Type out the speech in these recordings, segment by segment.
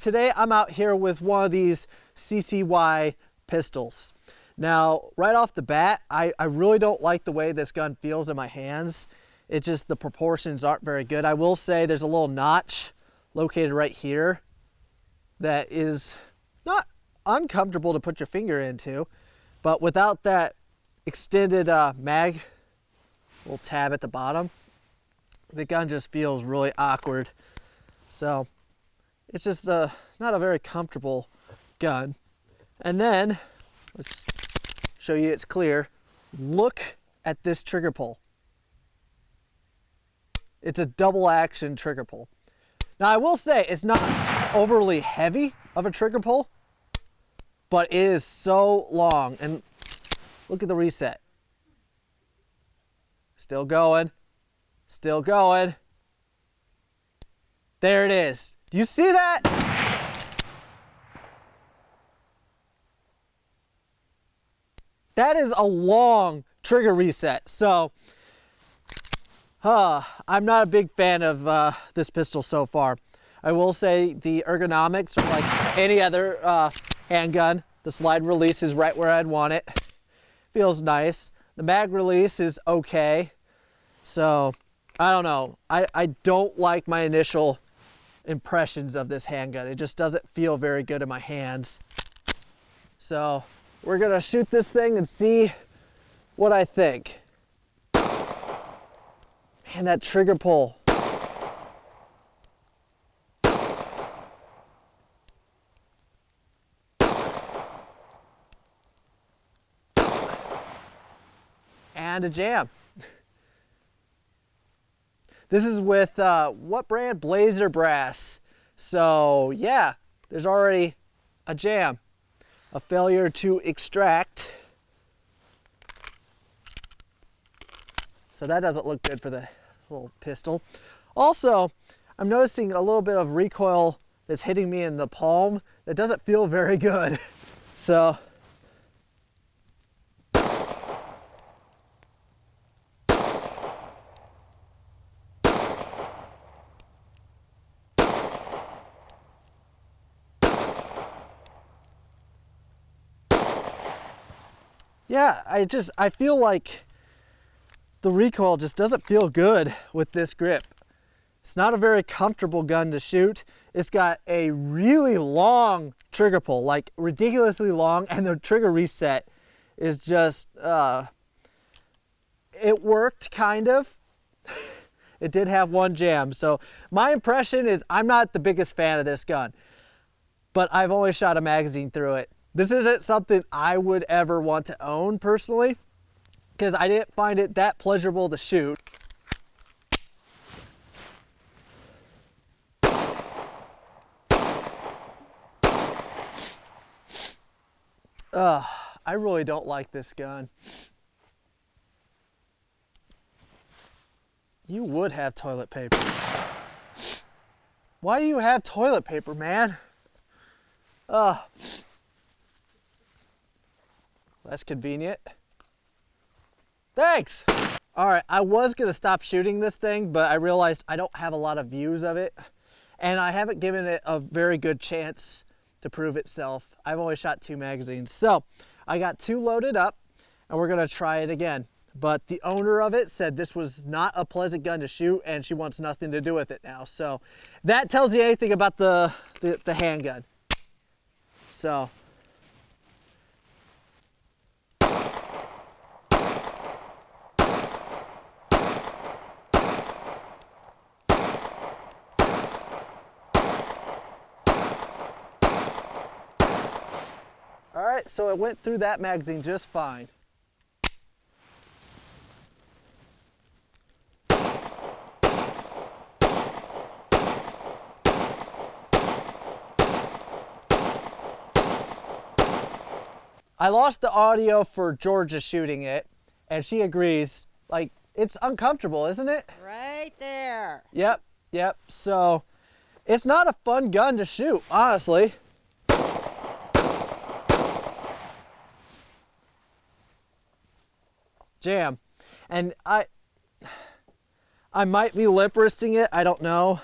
Today I'm out here with one of these CCY pistols. Now, right off the bat, I really don't like the way this gun feels in my hands. It just, the proportions aren't very good. I will say there's a little notch located right here that is not uncomfortable to put your finger into, but without that extended mag, little tab at the bottom, the gun just feels really awkward. So it's just not a very comfortable gun. And then, let's show you it's clear. Look at this trigger pull. It's a double action trigger pull. Now I will say it's not overly heavy of a trigger pull, but it is so long. And look at the reset. Still going, still going. There it is. Do you see that? That is a long trigger reset. So, I'm not a big fan of this pistol so far. I will say the ergonomics are like any other handgun. The slide release is right where I'd want it. Feels nice. The mag release is okay. So, I don't know. I don't like my initial impressions of this handgun. It just doesn't feel very good in my hands. So, we're gonna shoot this thing and see what I think. Man, that trigger pull. And a jam. This is with, what brand? Blazer Brass. So yeah, there's already a jam. A failure to extract. So that doesn't look good for the little pistol. Also, I'm noticing a little bit of recoil that's hitting me in the palm. That doesn't feel very good. So, yeah, I feel like the recoil just doesn't feel good with this grip. It's not a very comfortable gun to shoot. It's got a really long trigger pull, like ridiculously long, and the trigger reset is just, it worked kind of. It did have one jam. So my impression is I'm not the biggest fan of this gun, but I've only shot a magazine through it. This isn't something I would ever want to own personally, because I didn't find it that pleasurable to shoot. I really don't like this gun. You would have toilet paper. Why do you have toilet paper, man? That's convenient. Thanks! Alright, I was gonna stop shooting this thing, but I realized I don't have a lot of views of it, and I haven't given it a very good chance to prove itself. I've only shot 2 magazines. So, I got 2 loaded up, and we're gonna try it again. But the owner of it said this was not a pleasant gun to shoot, and she wants nothing to do with it now. So, that tells you anything about the handgun. So, alright, so it went through that magazine just fine. I lost the audio for Georgia shooting it, and she agrees, like, it's uncomfortable, isn't it? Right there. Yep, yep. So, it's not a fun gun to shoot, honestly. Jam. And I might be lip wristing it, I don't know.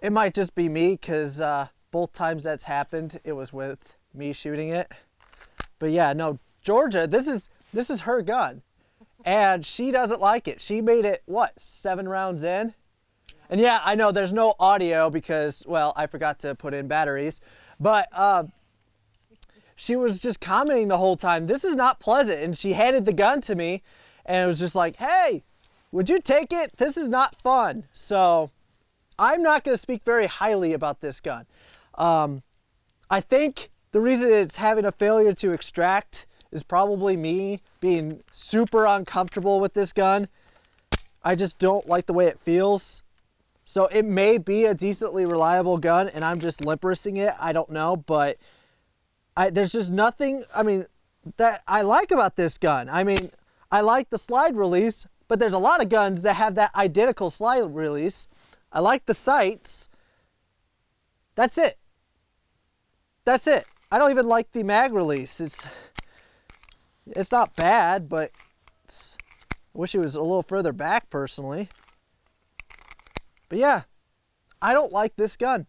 It might just be me because both times that's happened, it was with me shooting it. But yeah, no, Georgia, this is her gun. And she doesn't like it. She made it, what, 7 rounds in? And yeah, I know there's no audio because, well, I forgot to put in batteries. But she was just commenting the whole time, this is not pleasant. And she handed the gun to me and it was just like, hey, would you take it? This is not fun. So I'm not going to speak very highly about this gun. I think the reason it's having a failure to extract is probably me being super uncomfortable with this gun. I just don't like the way it feels. So it may be a decently reliable gun and I'm just limp wristing it. I don't know, but there's just nothing, I mean, that I like about this gun. I mean, I like the slide release, but there's a lot of guns that have that identical slide release. I like the sights. That's it. That's it. I don't even like the mag release. It's not bad, but I wish it was a little further back personally. But yeah, I don't like this gun.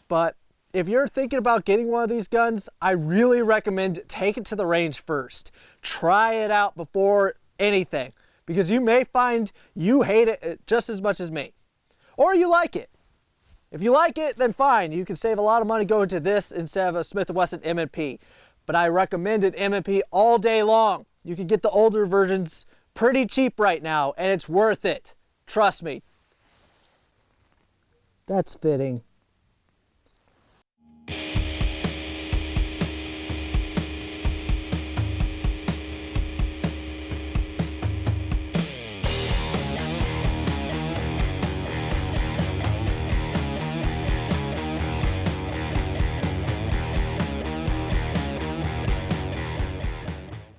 But if you're thinking about getting one of these guns, I really recommend take it to the range first. Try it out before anything, because you may find you hate it just as much as me. Or you like it. If you like it, then fine. You can save a lot of money going to this instead of a Smith & Wesson M&P. But I recommend an M&P all day long. You can get the older versions pretty cheap right now, and it's worth it. Trust me. That's fitting.